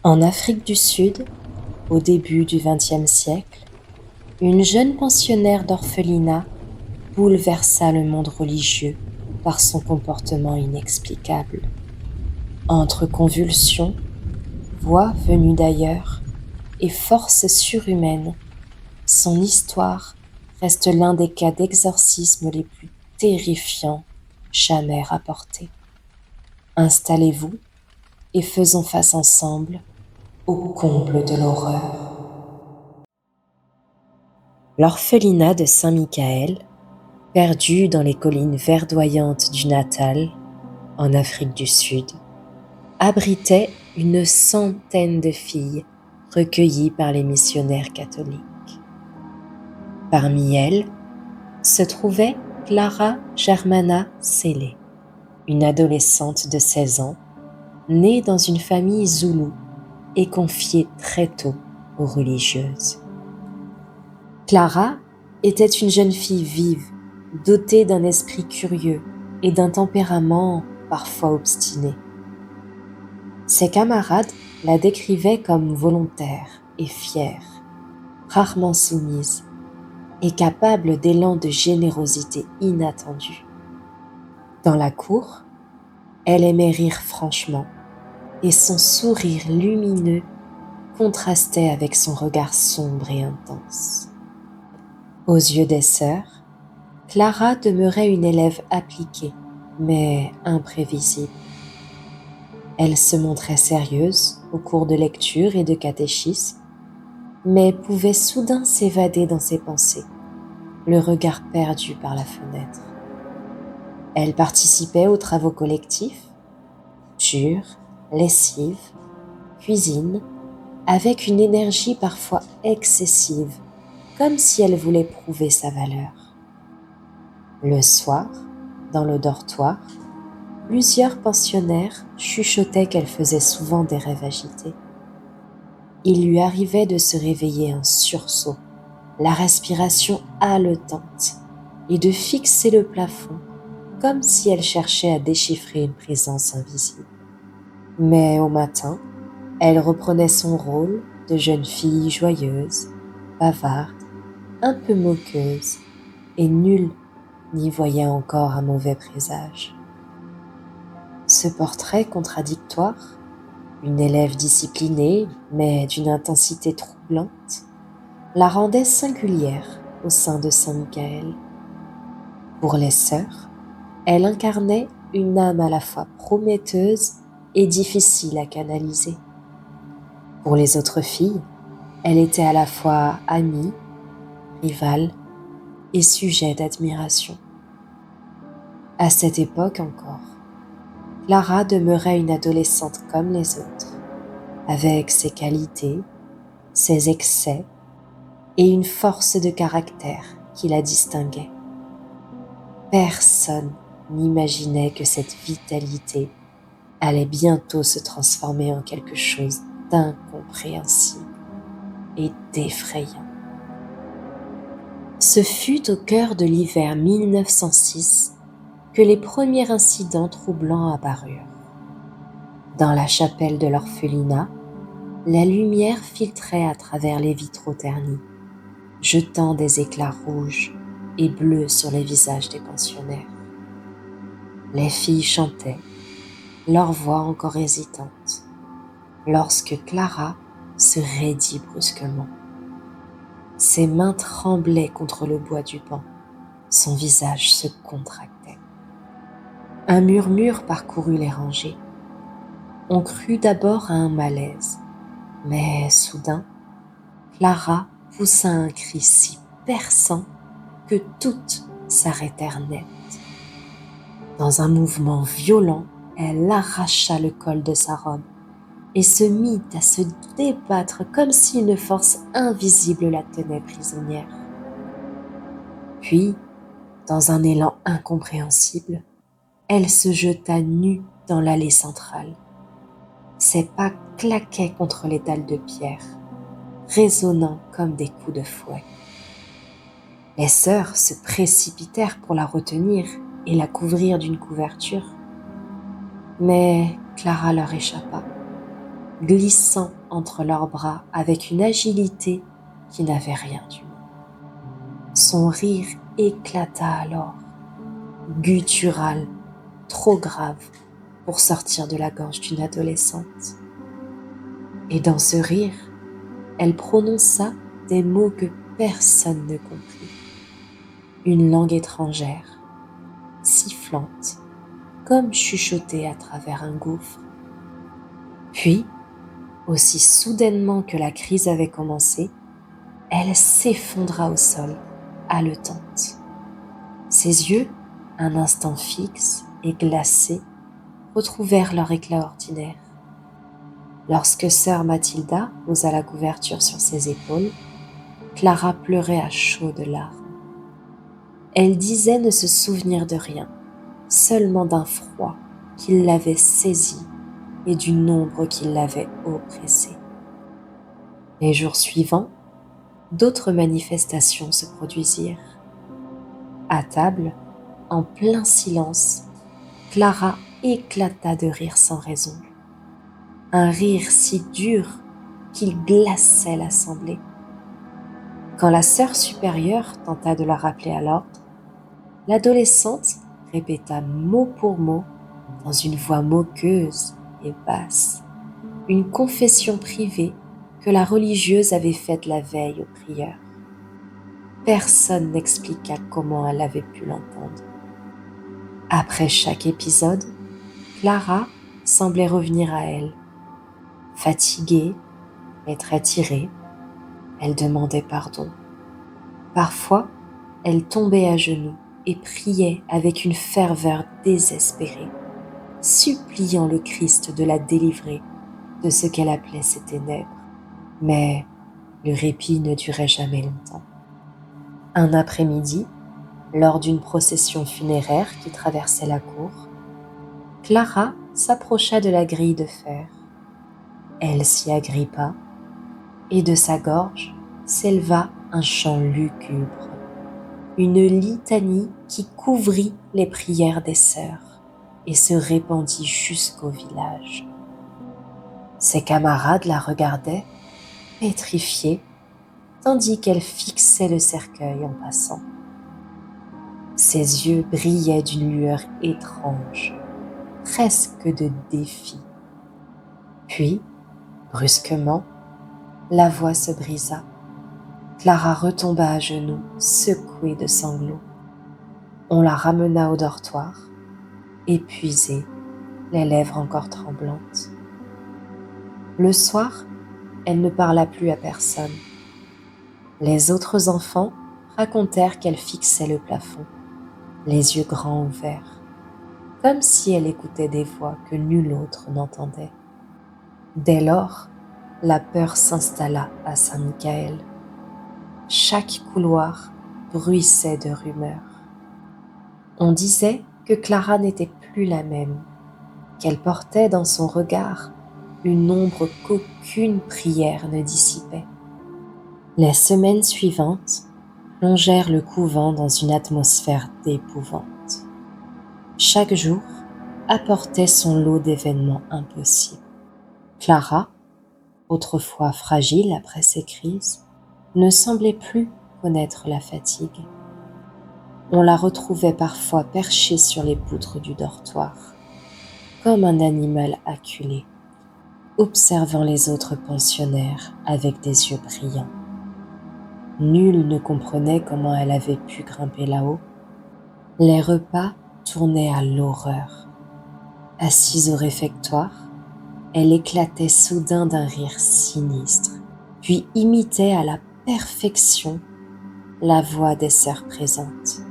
En Afrique du Sud, au début du XXe siècle, une jeune pensionnaire d'orphelinat bouleversa le monde religieux par son comportement inexplicable. Entre convulsions, voix venues d'ailleurs et forces surhumaines, son histoire reste l'un des cas d'exorcisme les plus terrifiants jamais rapportés. Installez-vous et faisons face ensemble au comble de l'horreur. L'orphelinat de Saint-Michael, perdu dans les collines verdoyantes du Natal, en Afrique du Sud, abritait une centaine de filles recueillies par les missionnaires catholiques. Parmi elles se trouvait Clara Germana Célé, une adolescente de 16 ans, née dans une famille zoulou et confiée très tôt aux religieuses. Clara était une jeune fille vive, dotée d'un esprit curieux et d'un tempérament parfois obstiné. Ses camarades la décrivaient comme volontaire et fière, rarement soumise et capable d'élans de générosité inattendus. Dans la cour, elle aimait rire franchement et son sourire lumineux contrastait avec son regard sombre et intense. Aux yeux des sœurs, Clara demeurait une élève appliquée, mais imprévisible. Elle se montrait sérieuse au cours de lecture et de catéchisme, mais pouvait soudain s'évader dans ses pensées, le regard perdu par la fenêtre. Elle participait aux travaux collectifs, couture, lessive, cuisine, avec une énergie parfois excessive, comme si elle voulait prouver sa valeur. Le soir, dans le dortoir, plusieurs pensionnaires chuchotaient qu'elle faisait souvent des rêves agités. Il lui arrivait de se réveiller en sursaut, la respiration haletante, et de fixer le plafond comme si elle cherchait à déchiffrer une présence invisible. Mais au matin, elle reprenait son rôle de jeune fille joyeuse, bavarde, un peu moqueuse, et nul n'y voyait encore un mauvais présage. Ce portrait contradictoire, une élève disciplinée mais d'une intensité troublante, la rendait singulière au sein de Saint-Michael. Pour les sœurs, elle incarnait une âme à la fois prometteuse et difficile à canaliser. Pour les autres filles, elle était à la fois amie, rivale et sujet d'admiration. À cette époque encore, Clara demeurait une adolescente comme les autres, avec ses qualités, ses excès et une force de caractère qui la distinguait. Personne n'imaginait que cette vitalité allait bientôt se transformer en quelque chose d'incompréhensible et d'effrayant. Ce fut au cœur de l'hiver 1906 que les premiers incidents troublants apparurent. Dans la chapelle de l'orphelinat, la lumière filtrait à travers les vitraux ternis, jetant des éclats rouges et bleus sur les visages des pensionnaires. Les filles chantaient, leur voix encore hésitante, lorsque Clara se raidit brusquement. Ses mains tremblaient contre le bois du banc, son visage se contractait. Un murmure parcourut les rangées. On crut d'abord à un malaise, mais soudain, Clara poussa un cri si perçant que toutes s'arrêtèrent net. Dans un mouvement violent, elle arracha le col de sa robe et se mit à se débattre comme si une force invisible la tenait prisonnière. Puis, dans un élan incompréhensible, elle se jeta nue dans l'allée centrale. Ses pas claquaient contre les dalles de pierre, résonnant comme des coups de fouet. Les sœurs se précipitèrent pour la retenir et la couvrir d'une couverture. Mais Clara leur échappa. glissant entre leurs bras avec une agilité qui n'avait rien du monde. Son rire éclata alors, guttural, trop grave pour sortir de la gorge d'une adolescente. Et dans ce rire, elle prononça des mots que personne ne comprit. Une langue étrangère, sifflante, comme chuchotée à travers un gouffre. Puis, aussi soudainement que la crise avait commencé, elle s'effondra au sol, haletante. Ses yeux, un instant fixes et glacés, retrouvèrent leur éclat ordinaire. Lorsque sœur Mathilda posa la couverture sur ses épaules, Clara pleurait à chaudes larmes. Elle disait ne se souvenir de rien, seulement d'un froid qui l'avait saisie et d'une ombre qui l'avait oppressée. Les jours suivants, d'autres manifestations se produisirent. À table, en plein silence, Clara éclata de rire sans raison. Un rire si dur qu'il glaçait l'assemblée. Quand la sœur supérieure tenta de la rappeler à l'ordre, l'adolescente répéta mot pour mot, dans une voix moqueuse et basse, une confession privée que la religieuse avait faite la veille aux prières. Personne n'expliqua comment elle avait pu l'entendre. Après chaque épisode, Clara semblait revenir à elle. Fatiguée, mais très tirée, elle demandait pardon. Parfois, elle tombait à genoux et priait avec une ferveur désespérée, suppliant le Christ de la délivrer de ce qu'elle appelait ses ténèbres. Mais le répit ne durait jamais longtemps. Un après-midi, lors d'une procession funéraire qui traversait la cour, Clara s'approcha de la grille de fer. Elle s'y agrippa, et de sa gorge s'éleva un chant lugubre, une litanie qui couvrit les prières des sœurs et se répandit jusqu'au village. Ses camarades la regardaient, pétrifiés, tandis qu'elle fixait le cercueil en passant. Ses yeux brillaient d'une lueur étrange, presque de défi. Puis, brusquement, la voix se brisa. Clara retomba à genoux, secouée de sanglots. On la ramena au dortoir, épuisée, les lèvres encore tremblantes. Le soir, elle ne parla plus à personne. Les autres enfants racontèrent qu'elle fixait le plafond, les yeux grands ouverts, comme si elle écoutait des voix que nul autre n'entendait. Dès lors, la peur s'installa à Saint-Michael. Chaque couloir bruissait de rumeurs. On disait que Clara n'était plus la même, qu'elle portait dans son regard une ombre qu'aucune prière ne dissipait. Les semaines suivantes plongèrent le couvent dans une atmosphère d'épouvante. Chaque jour apportait son lot d'événements impossibles. Clara, autrefois fragile après ses crises, ne semblait plus connaître la fatigue. On la retrouvait parfois perchée sur les poutres du dortoir, comme un animal acculé, observant les autres pensionnaires avec des yeux brillants. Nul ne comprenait comment elle avait pu grimper là-haut. Les repas tournaient à l'horreur. Assise au réfectoire, elle éclatait soudain d'un rire sinistre, puis imitait à la perfection la voix des sœurs présentes,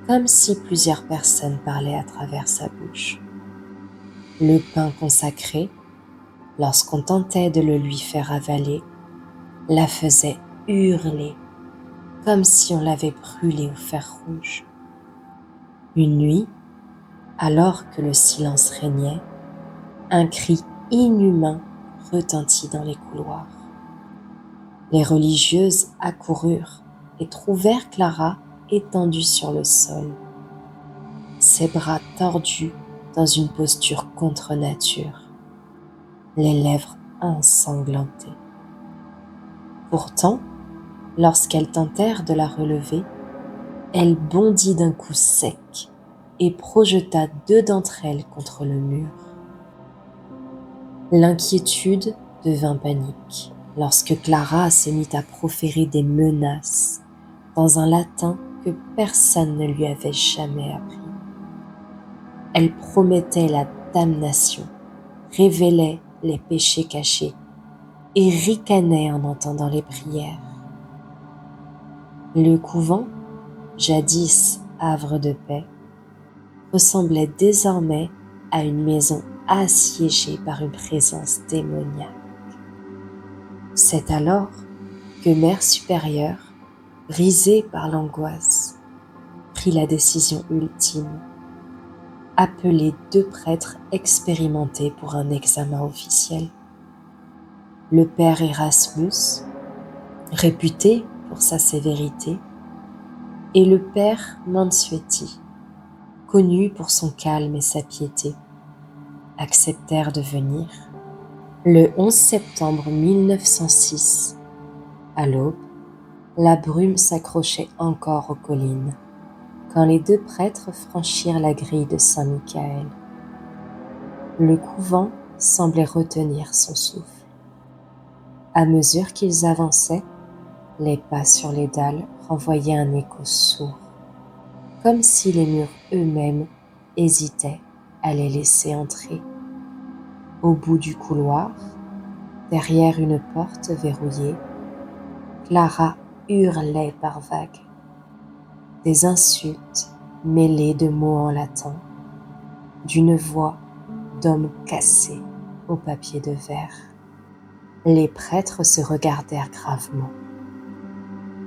comme si plusieurs personnes parlaient à travers sa bouche. Le pain consacré, lorsqu'on tentait de le lui faire avaler, la faisait hurler, comme si on l'avait brûlée au fer rouge. Une nuit, alors que le silence régnait, un cri inhumain retentit dans les couloirs. Les religieuses accoururent et trouvèrent Clara étendue sur le sol, ses bras tordus dans une posture contre nature, les lèvres ensanglantée. Pourtant, lorsqu'elles tentèrent de la relever, elle bondit d'un coup sec et projeta 2 d'entre elles contre le mur. L'inquiétude devint panique lorsque Clara se mit à proférer des menaces dans un latin que personne ne lui avait jamais appris. Elle promettait la damnation, révélait les péchés cachés et ricanait en entendant les prières. Le couvent, jadis havre de paix, ressemblait désormais à une maison assiégée par une présence démoniaque. C'est alors que Mère supérieure, brisée par l'angoisse, prit la décision ultime: appeler 2 prêtres expérimentés pour un examen officiel. Le père Erasmus, réputé pour sa sévérité, et le père Mansueti, connu pour son calme et sa piété, acceptèrent de venir. Le 11 septembre 1906, à l'aube, la brume s'accrochait encore aux collines quand les 2 prêtres franchirent la grille de Saint-Michael. Le couvent semblait retenir son souffle. À mesure qu'ils avançaient, les pas sur les dalles renvoyaient un écho sourd, comme si les murs eux-mêmes hésitaient à les laisser entrer. Au bout du couloir, derrière une porte verrouillée, Clara hurlait par vagues, des insultes mêlées de mots en latin, d'une voix d'homme cassé au papier de verre. Les prêtres se regardèrent gravement.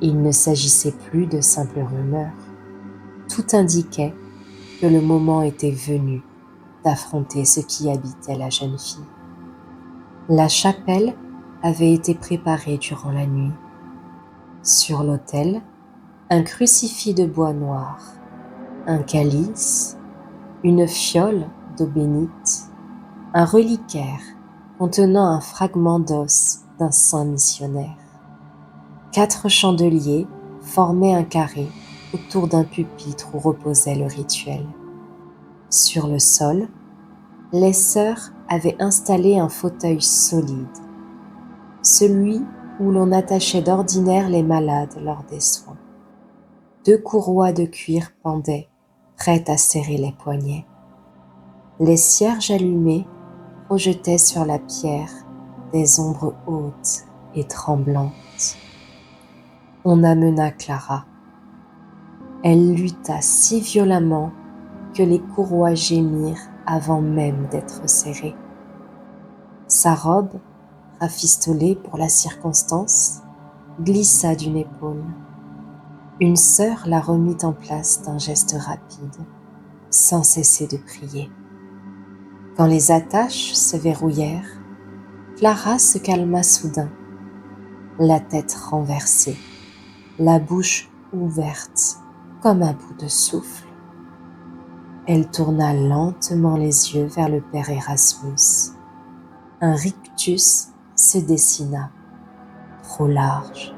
Il ne s'agissait plus de simples rumeurs. Tout indiquait que le moment était venu d'affronter ce qui habitait la jeune fille. La chapelle avait été préparée durant la nuit. Sur l'autel, un crucifix de bois noir, un calice, une fiole d'eau bénite, un reliquaire contenant un fragment d'os d'un saint missionnaire. 4 chandeliers formaient un carré autour d'un pupitre où reposait le rituel. Sur le sol, les sœurs avaient installé un fauteuil solide, celui où l'on attachait d'ordinaire les malades lors des soins. 2 courroies de cuir pendaient, prêtes à serrer les poignets. Les cierges allumés projetaient sur la pierre des ombres hautes et tremblantes. On amena Clara. Elle lutta si violemment que les courroies gémirent avant même d'être serrées. Sa robe, rafistolée pour la circonstance, glissa d'une épaule. Une sœur la remit en place d'un geste rapide, sans cesser de prier. Quand les attaches se verrouillèrent, Clara se calma soudain, la tête renversée, la bouche ouverte comme un bout de souffle. Elle tourna lentement les yeux vers le père Erasmus. Un rictus se dessina, trop large,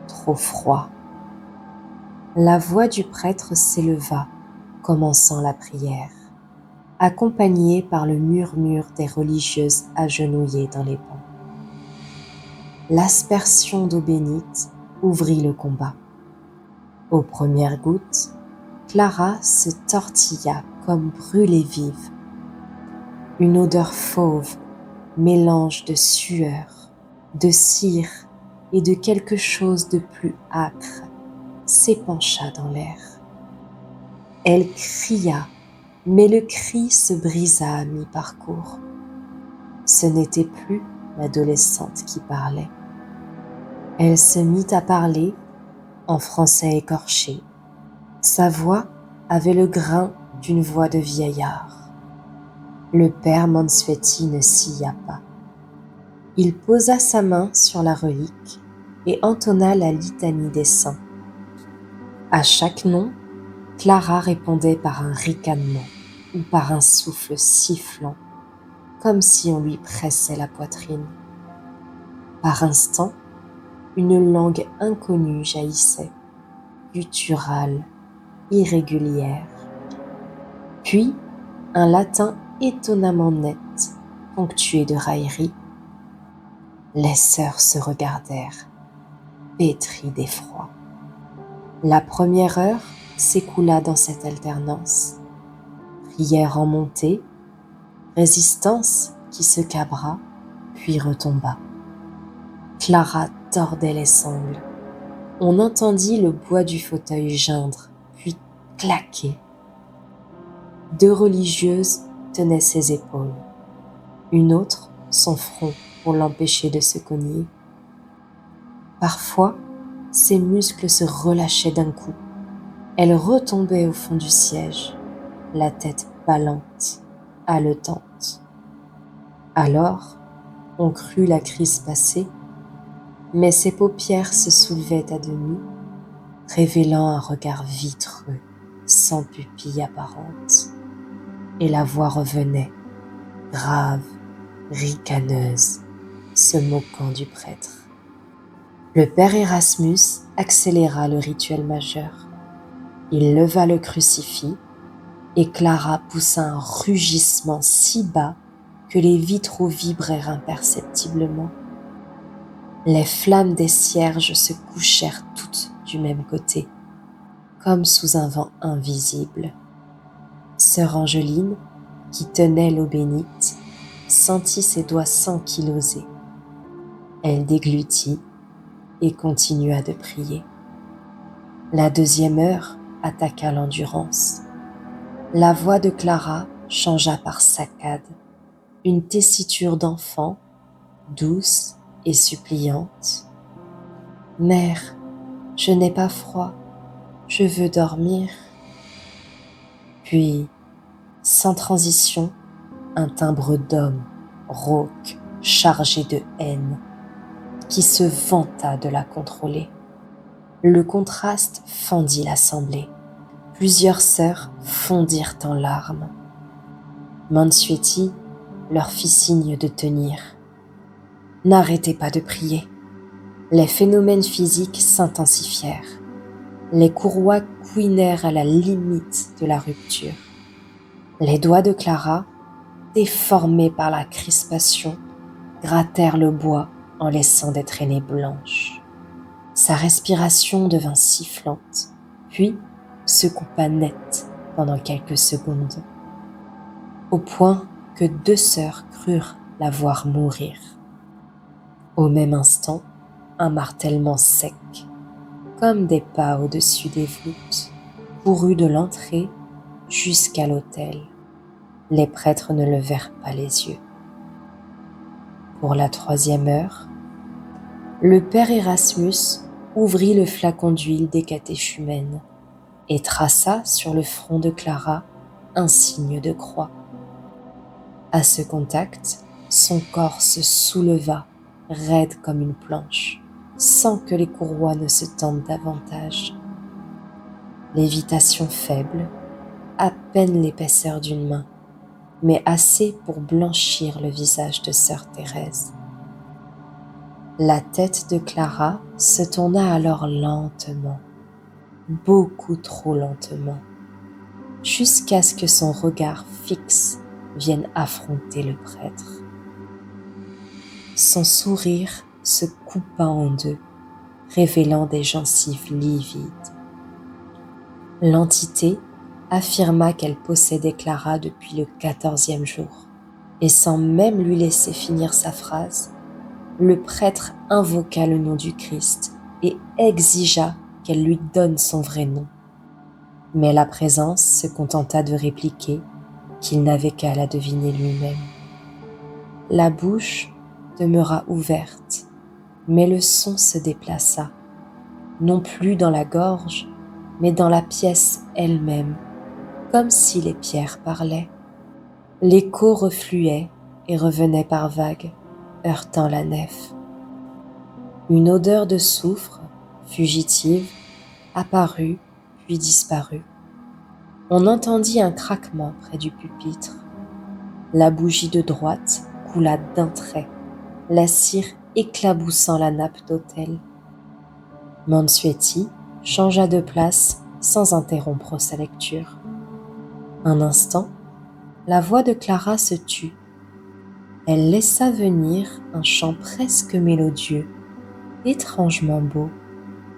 trop froid. La voix du prêtre s'éleva, commençant la prière, accompagnée par le murmure des religieuses agenouillées dans les bancs. L'aspersion d'eau bénite ouvrit le combat. Aux premières gouttes, Clara se tortilla comme brûlée vive. Une odeur fauve, mélange de sueur, de cire et de quelque chose de plus âcre, s'épancha dans l'air. Elle cria, mais le cri se brisa à mi-parcours. Ce n'était plus l'adolescente qui parlait. Elle se mit à parler en français écorché. Sa voix avait le grain d'une voix de vieillard. Le père Mansueti ne sia pas. Il posa sa main sur la relique et entonna la litanie des saints. À chaque nom, Clara répondait par un ricanement ou par un souffle sifflant. comme si on lui pressait la poitrine. Par instants, une langue inconnue jaillissait, gutturale, irrégulière. Puis, un latin étonnamment net, ponctué de railleries. Les sœurs se regardèrent, pétries d'effroi. La première heure s'écoula dans cette alternance. Prière en montée, résistance qui se cabra, puis retomba. Clara tordait les sangles. On entendit le bois du fauteuil geindre, puis claquer. Deux religieuses tenaient ses épaules, une autre son front pour l'empêcher de se cogner. Parfois, ses muscles se relâchaient d'un coup. Elle retombait au fond du siège, la tête ballante, haletante. Alors, on crut la crise passée, mais ses paupières se soulevaient à demi, révélant un regard vitreux, sans pupille apparente. Et la voix revenait, grave, ricaneuse, se moquant du prêtre. Le père Erasmus accéléra le rituel majeur. Il leva le crucifix et Clara poussa un rugissement si bas que les vitraux vibrèrent imperceptiblement. Les flammes des cierges se couchèrent toutes du même côté, comme sous un vent invisible. Sœur Angeline, qui tenait l'eau bénite, sentit ses doigts s'ankyloser. Elle déglutit et continua de prier. La deuxième heure attaqua l'endurance. La voix de Clara changea par saccades, une tessiture d'enfant, douce et suppliante. « Mère, je n'ai pas froid, je veux dormir. » Puis, sans transition, un timbre d'homme, rauque, chargé de haine, qui se vanta de la contrôler. Le contraste fendit l'assemblée. Plusieurs sœurs fondirent en larmes. Mansuéti leur fit signe de tenir. « N'arrêtez pas de prier. » Les phénomènes physiques s'intensifièrent. Les courroies couinèrent à la limite de la rupture. Les doigts de Clara, déformés par la crispation, grattèrent le bois en laissant des traînées blanches. Sa respiration devint sifflante, puis se coupa net pendant quelques secondes, au point que deux sœurs crurent la voir mourir. Au même instant, un martèlement sec, comme des pas au-dessus des voûtes, courut de l'entrée jusqu'à l'autel. Les prêtres ne levèrent pas les yeux. Pour la troisième heure, le père Erasmus ouvrit le flacon d'huile des catéchumènes et traça sur le front de Clara un signe de croix. À ce contact, son corps se souleva, raide comme une planche, sans que les courroies ne se tendent davantage. Lévitation faible, à peine l'épaisseur d'une main, mais assez pour blanchir le visage de sœur Thérèse. La tête de Clara se tourna alors lentement, beaucoup trop lentement, jusqu'à ce que son regard fixe vienne affronter le prêtre. Son sourire se coupa en deux, révélant des gencives livides. L'entité affirma qu'elle possédait Clara depuis le 14e jour, et sans même lui laisser finir sa phrase, le prêtre invoqua le nom du Christ et exigea qu'elle lui donne son vrai nom. Mais la présence se contenta de répliquer qu'il n'avait qu'à la deviner lui-même. La bouche demeura ouverte, mais le son se déplaça, non plus dans la gorge, mais dans la pièce elle-même, comme si les pierres parlaient. L'écho refluait et revenait par vagues, heurtant la nef. Une odeur de soufre, fugitive, apparut puis disparut. On entendit un craquement près du pupitre. La bougie de droite coula d'un trait, la cire éclaboussant la nappe d'autel. Mansuéti changea de place sans interrompre sa lecture. Un instant, la voix de Clara se tut. Elle laissa venir un chant presque mélodieux, étrangement beau,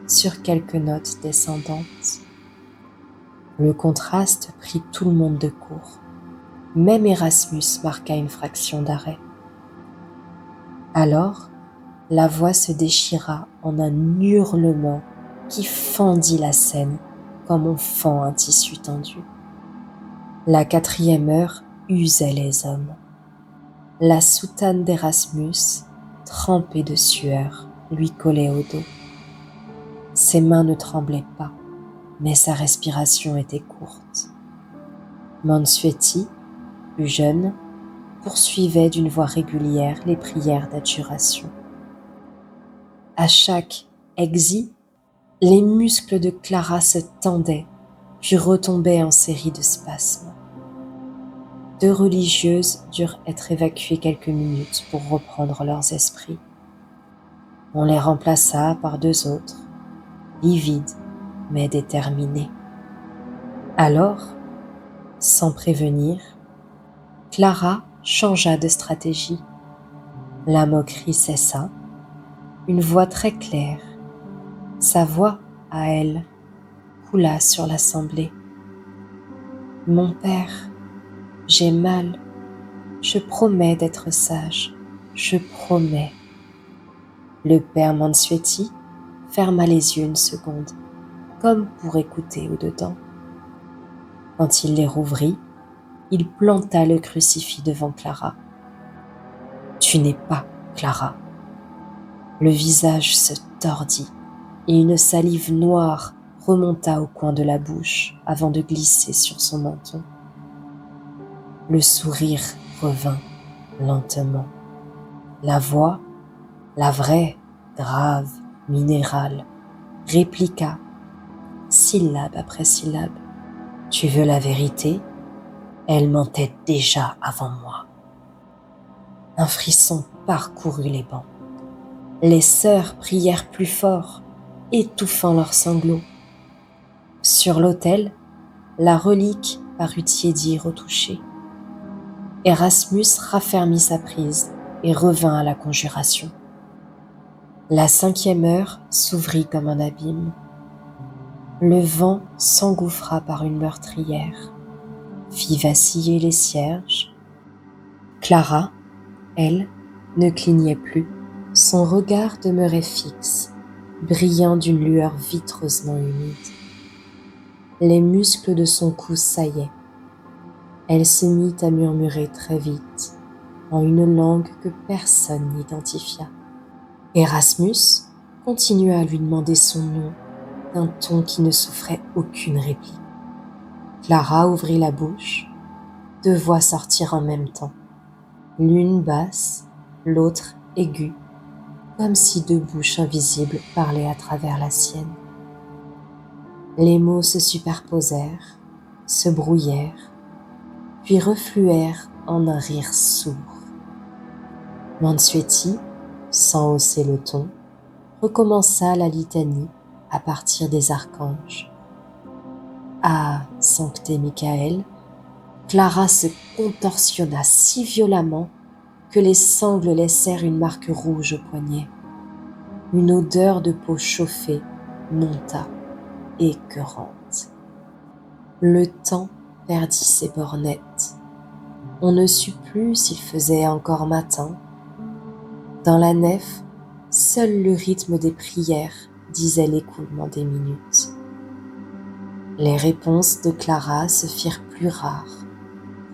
sur quelques notes descendantes. Le contraste prit tout le monde de court. Même Erasmus marqua une fraction d'arrêt. Alors, la voix se déchira en un hurlement qui fendit la scène comme on fend un tissu tendu. La 4e heure usait les hommes. La soutane d'Erasmus, trempée de sueur, lui collait au dos. Ses mains ne tremblaient pas, mais sa respiration était courte. Mansuéti, plus jeune, poursuivait d'une voix régulière les prières d'adjuration. À chaque exit, les muscles de Clara se tendaient, puis retombaient en série de spasmes. 2 religieuses durent être évacuées quelques minutes pour reprendre leurs esprits. On les remplaça par 2 autres, livides mais déterminés. Alors, sans prévenir, Clara changea de stratégie. La moquerie cessa, une voix très claire, sa voix à elle, coula sur l'assemblée. « Mon père, j'ai mal, je promets d'être sage, je promets. » Le père Mansuéti ferma les yeux une seconde, comme pour écouter au-dedans. Quand il les rouvrit, il planta le crucifix devant Clara. « Tu n'es pas Clara. » Le visage se tordit et une salive noire remonta au coin de la bouche avant de glisser sur son menton. Le sourire revint lentement. La voix, la vraie, grave, minérale, répliqua, syllabe après syllabe. « Tu veux la vérité ? Elle mentait déjà avant moi. » Un frisson parcourut les bancs. Les sœurs prièrent plus fort, étouffant leurs sanglots. Sur l'autel, la relique parut tiédir au toucher. Erasmus raffermit sa prise et revint à la conjuration. La 5e heure s'ouvrit comme un abîme. Le vent s'engouffra par une meurtrière, fit vaciller les cierges. Clara, elle, ne clignait plus. Son regard demeurait fixe, brillant d'une lueur vitreusement humide. Les muscles de son cou saillaient. Elle se mit à murmurer très vite, en une langue que personne n'identifia. Erasmus continua à lui demander son nom, d'un ton qui ne souffrait aucune réplique. Clara ouvrit la bouche, 2 voix sortirent en même temps, l'une basse, l'autre aiguë, comme si 2 bouches invisibles parlaient à travers la sienne. Les mots se superposèrent, se brouillèrent, puis refluèrent en un rire sourd. Mansuéti, sans hausser le ton, recommença la litanie à partir des archanges. Ah, sancté Michael, Clara se contorsionna si violemment que les sangles laissèrent une marque rouge au poignet. Une odeur de peau chauffée monta, écœurante. Le temps perdit ses bornettes. On ne sut plus s'il faisait encore matin. Dans la nef, seul le rythme des prières disait l'écoulement des minutes. Les réponses de Clara se firent plus rares,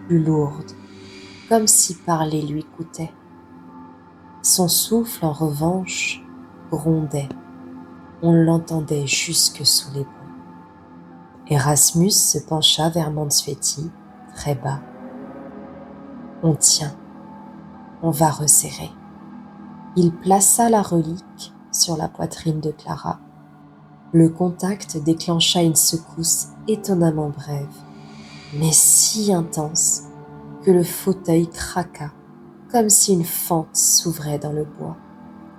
plus lourdes, comme si parler lui coûtait. Son souffle, en revanche, grondait. On l'entendait jusque sous les bancs. Erasmus se pencha vers Mansuéti, très bas. « On tient, on va resserrer. » Il plaça la relique sur la poitrine de Clara. Le contact déclencha une secousse étonnamment brève, mais si intense que le fauteuil craqua comme si une fente s'ouvrait dans le bois.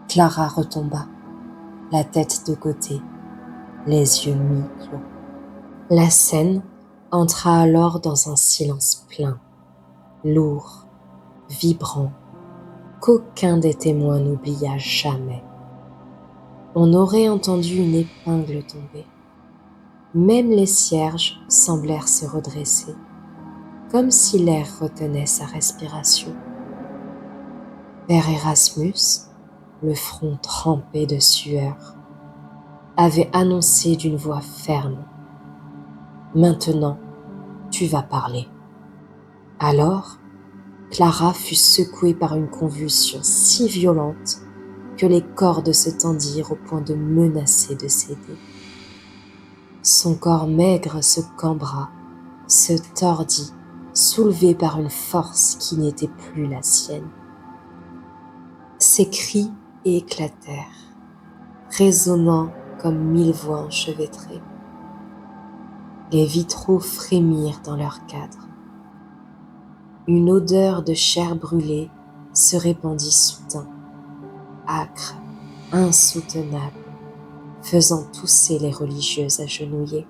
Clara retomba, la tête de côté, les yeux mi-clos. La scène entra alors dans un silence plein, lourd, vibrant, qu'aucun des témoins n'oublia jamais. On aurait entendu une épingle tomber. Même les cierges semblèrent se redresser, comme si l'air retenait sa respiration. Père Erasmus, le front trempé de sueur, avait annoncé d'une voix ferme: « Maintenant, tu vas parler. » Alors, Clara fut secouée par une convulsion si violente que les cordes se tendirent au point de menacer de céder. Son corps maigre se cambra, se tordit, soulevé par une force qui n'était plus la sienne. Ses cris éclatèrent, résonnant comme 1000 voix enchevêtrées. Les vitraux frémirent dans leur cadre. Une odeur de chair brûlée se répandit soudain, âcre, insoutenable, faisant tousser les religieuses agenouillées.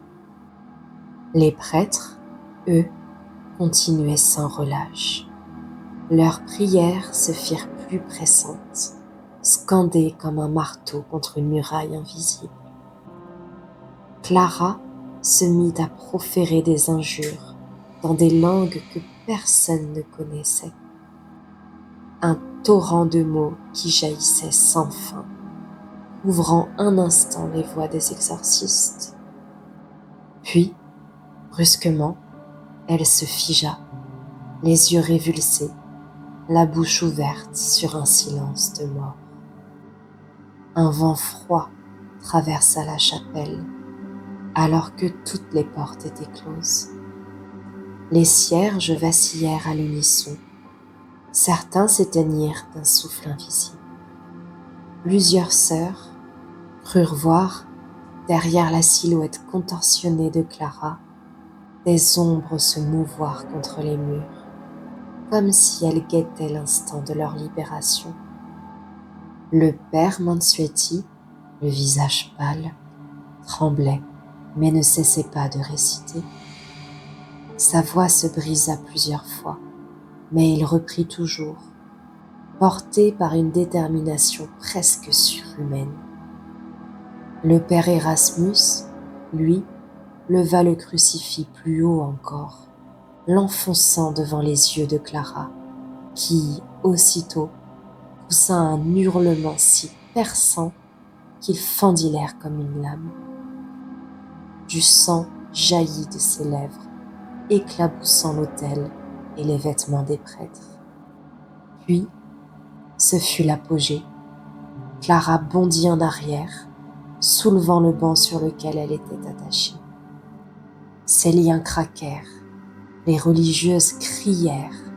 Les prêtres, eux, continuaient sans relâche. Leurs prières se firent plus pressantes, scandées comme un marteau contre une muraille invisible. Clara se mit à proférer des injures dans des langues que personne ne connaissait. Un torrent de mots qui jaillissait sans fin, ouvrant un instant les voies des exorcistes. Puis, brusquement, elle se figea, les yeux révulsés, la bouche ouverte sur un silence de mort. Un vent froid traversa la chapelle, alors que toutes les portes étaient closes. Les cierges vacillèrent à l'unisson. Certains s'éteignirent d'un souffle invisible. Plusieurs sœurs crurent voir, derrière la silhouette contorsionnée de Clara, des ombres se mouvoir contre les murs, comme si elles guettaient l'instant de leur libération. Le père Mansueti, le visage pâle, tremblait, mais ne cessait pas de réciter. Sa voix se brisa plusieurs fois, mais il reprit toujours, porté par une détermination presque surhumaine. Le père Erasmus, lui, leva le crucifix plus haut encore, l'enfonçant devant les yeux de Clara, qui, aussitôt, poussa un hurlement si perçant qu'il fendit l'air comme une lame. Du sang jaillit de ses lèvres, éclaboussant l'autel et les vêtements des prêtres. Puis, ce fut l'apogée. Clara bondit en arrière, soulevant le banc sur lequel elle était attachée. Ses liens craquèrent, les religieuses crièrent,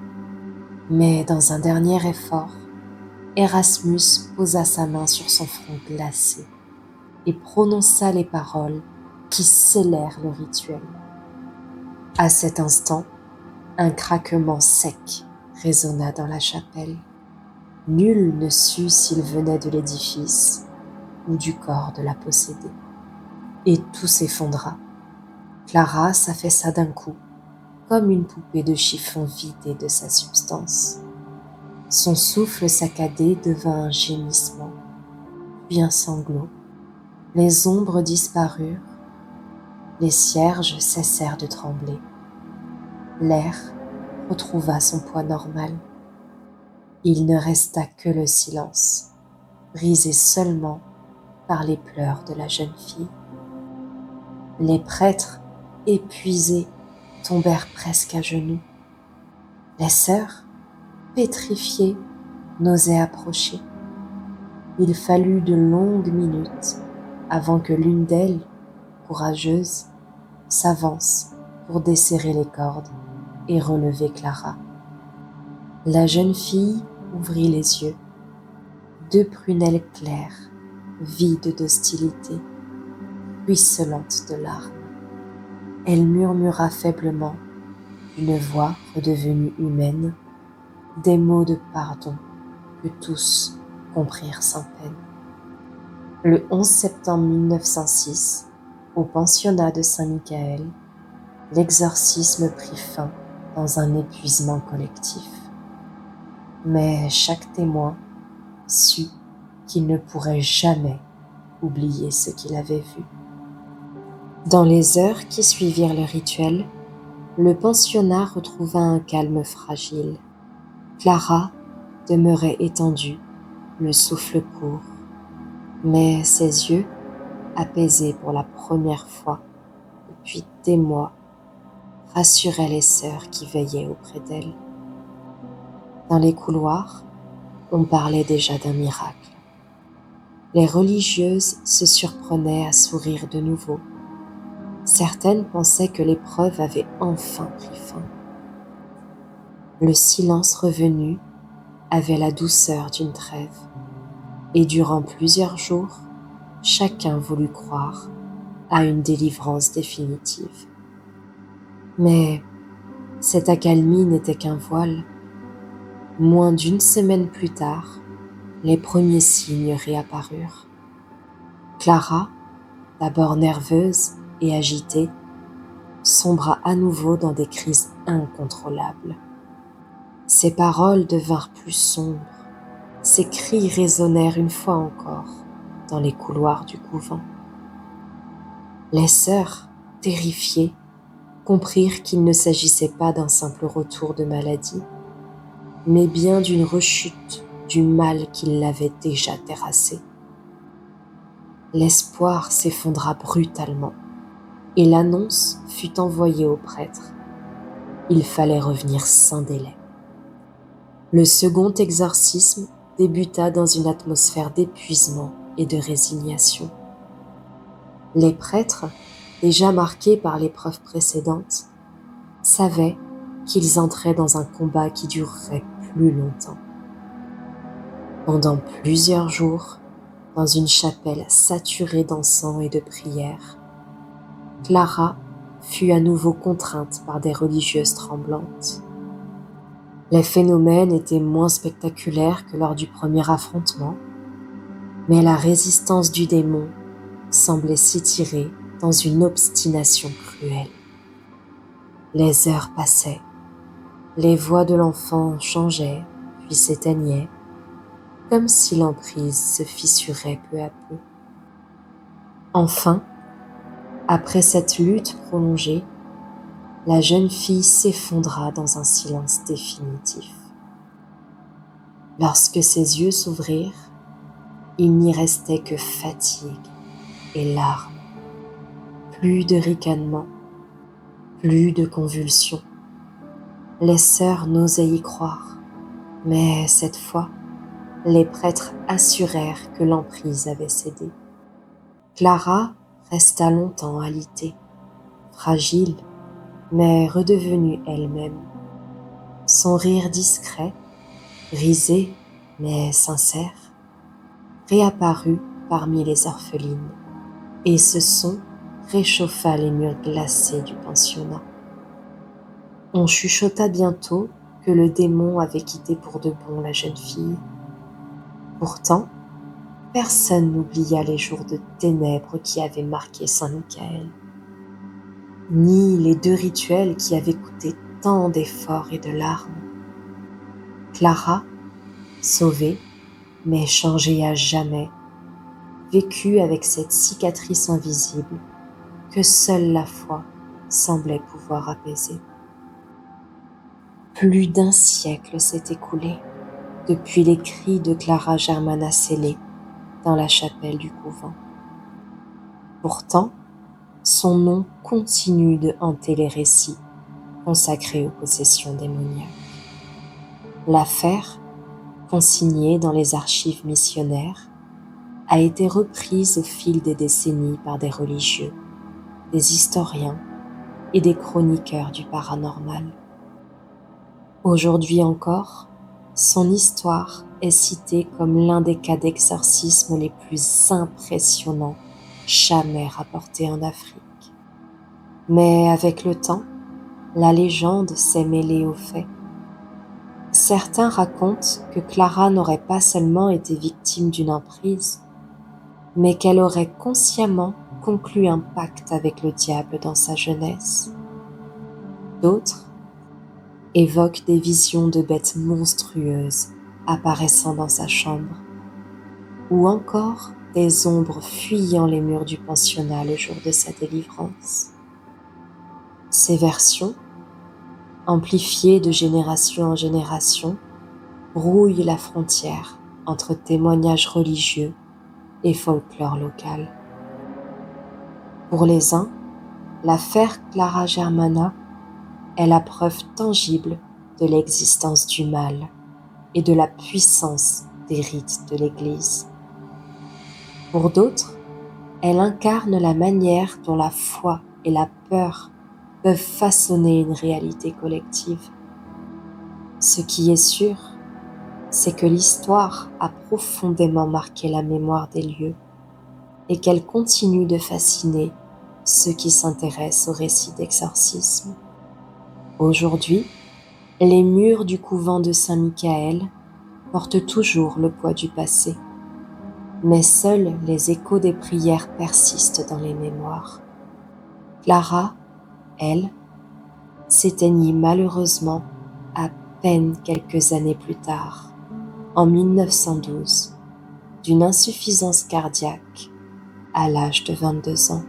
mais dans un dernier effort, Erasmus posa sa main sur son front glacé et prononça les paroles qui scellèrent le rituel. À cet instant, un craquement sec résonna dans la chapelle. Nul ne sut s'il venait de l'édifice ou du corps de la possédée. Et tout s'effondra. Clara s'affaissa d'un coup, comme une poupée de chiffon vidée de sa substance. Son souffle saccadé devint un gémissement, puis un sanglot. Les ombres disparurent, les cierges cessèrent de trembler. L'air retrouva son poids normal. Il ne resta que le silence, brisé seulement par les pleurs de la jeune fille. Les prêtres, épuisés, tombèrent presque à genoux. Les sœurs, pétrifiées, n'osaient approcher. Il fallut de longues minutes avant que l'une d'elles, courageuse, s'avance pour desserrer les cordes et relever Clara. La jeune fille ouvrit les yeux, deux prunelles claires, vides d'hostilité, ruisselantes de larmes. Elle murmura faiblement: une voix redevenue humaine, des mots de pardon que tous comprirent sans peine. Le 11 septembre 1906, au pensionnat de Saint-Michael, l'exorcisme prit fin dans un épuisement collectif. Mais chaque témoin sut qu'il ne pourrait jamais oublier ce qu'il avait vu. Dans les heures qui suivirent le rituel, le pensionnat retrouva un calme fragile. Clara demeurait étendue, le souffle court, mais ses yeux, apaisés pour la première fois depuis des mois, rassuraient les sœurs qui veillaient auprès d'elle. Dans les couloirs, on parlait déjà d'un miracle. Les religieuses se surprenaient à sourire de nouveau. Certaines pensaient que l'épreuve avait enfin pris fin. Le silence revenu avait la douceur d'une trêve, et durant plusieurs jours, chacun voulut croire à une délivrance définitive. Mais cette accalmie n'était qu'un voile. Moins d'une semaine plus tard, les premiers signes réapparurent. Clara, d'abord nerveuse et agitée, sombra à nouveau dans des crises incontrôlables. Ses paroles devinrent plus sombres, ses cris résonnèrent une fois encore dans les couloirs du couvent. Les sœurs, terrifiées, comprirent qu'il ne s'agissait pas d'un simple retour de maladie, mais bien d'une rechute du mal qui l'avait déjà terrassée. L'espoir s'effondra brutalement et l'annonce fut envoyée au prêtre. Il fallait revenir sans délai. Le second exorcisme débuta dans une atmosphère d'épuisement et de résignation. Les prêtres, déjà marqués par l'épreuve précédente, savaient qu'ils entraient dans un combat qui durerait plus longtemps. Pendant plusieurs jours, dans une chapelle saturée d'encens et de prières, Clara fut à nouveau contrainte par des religieuses tremblantes. Les phénomènes étaient moins spectaculaires que lors du premier affrontement, mais la résistance du démon semblait s'étirer dans une obstination cruelle. Les heures passaient, les voix de l'enfant changeaient puis s'éteignaient, comme si l'emprise se fissurait peu à peu. Enfin, après cette lutte prolongée, la jeune fille s'effondra dans un silence définitif. Lorsque ses yeux s'ouvrirent, il n'y restait que fatigue et larmes. Plus de ricanements, plus de convulsions. Les sœurs n'osaient y croire, mais cette fois, les prêtres assurèrent que l'emprise avait cédé. Clara resta longtemps alitée, fragile, mais redevenue elle-même. Son rire discret, risé mais sincère, réapparut parmi les orphelines, et ce son réchauffa les murs glacés du pensionnat. On chuchota bientôt que le démon avait quitté pour de bon la jeune fille. Pourtant, personne n'oublia les jours de ténèbres qui avaient marqué Saint-Michael, ni les 2 rituels qui avaient coûté tant d'efforts et de larmes. Clara, sauvée, mais changée à jamais, vécut avec cette cicatrice invisible que seule la foi semblait pouvoir apaiser. Plus d'1 siècle s'est écoulé depuis les cris de Clara Germana scellés dans la chapelle du couvent. Pourtant, son nom continue de hanter les récits consacrés aux possessions démoniaques. L'affaire, consignée dans les archives missionnaires, a été reprise au fil des décennies par des religieux, des historiens et des chroniqueurs du paranormal. Aujourd'hui encore, son histoire est citée comme l'un des cas d'exorcisme les plus impressionnants jamais rapportés en Afrique. Mais avec le temps, la légende s'est mêlée aux faits. Certains racontent que Clara n'aurait pas seulement été victime d'une emprise, mais qu'elle aurait consciemment conclu un pacte avec le diable dans sa jeunesse. D'autres évoquent des visions de bêtes monstrueuses apparaissant dans sa chambre, ou encore des ombres fuyant les murs du pensionnat le jour de sa délivrance. Ces versions, amplifiées de génération en génération, brouillent la frontière entre témoignages religieux et folklore local. Pour les uns, l'affaire Clara Germana est la preuve tangible de l'existence du mal et de la puissance des rites de l'Église. Pour d'autres, elle incarne la manière dont la foi et la peur peuvent façonner une réalité collective. Ce qui est sûr, c'est que l'histoire a profondément marqué la mémoire des lieux et qu'elle continue de fasciner ceux qui s'intéressent aux récits d'exorcisme. Aujourd'hui, les murs du couvent de Saint-Michael portent toujours le poids du passé, mais seuls les échos des prières persistent dans les mémoires. Clara, elle, s'éteignit malheureusement à peine quelques années plus tard, en 1912, d'une insuffisance cardiaque à l'âge de 22 ans.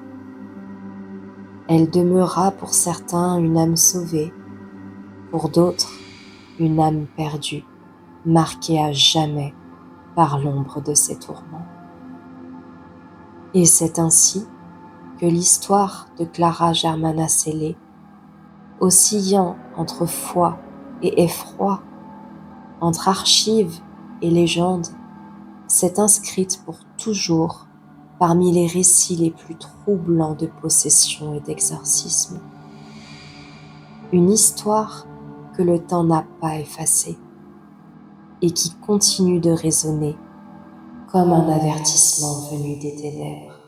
Elle demeura pour certains une âme sauvée, pour d'autres une âme perdue, marquée à jamais par l'ombre de ses tourments. Et c'est ainsi que l'histoire de Clara Germana Célé, oscillant entre foi et effroi, entre archives et légendes, s'est inscrite pour toujours parmi les récits les plus troublants de possession et d'exorcisme. Une histoire que le temps n'a pas effacée et qui continue de résonner comme un avertissement venu des ténèbres.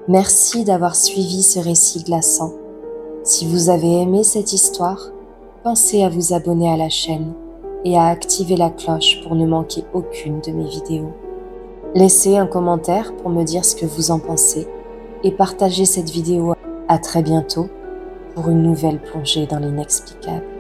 Merci d'avoir suivi ce récit glaçant. Si vous avez aimé cette histoire, pensez à vous abonner à la chaîne et à activer la cloche pour ne manquer aucune de mes vidéos. Laissez un commentaire pour me dire ce que vous en pensez et partagez cette vidéo. À très bientôt pour une nouvelle plongée dans l'inexplicable.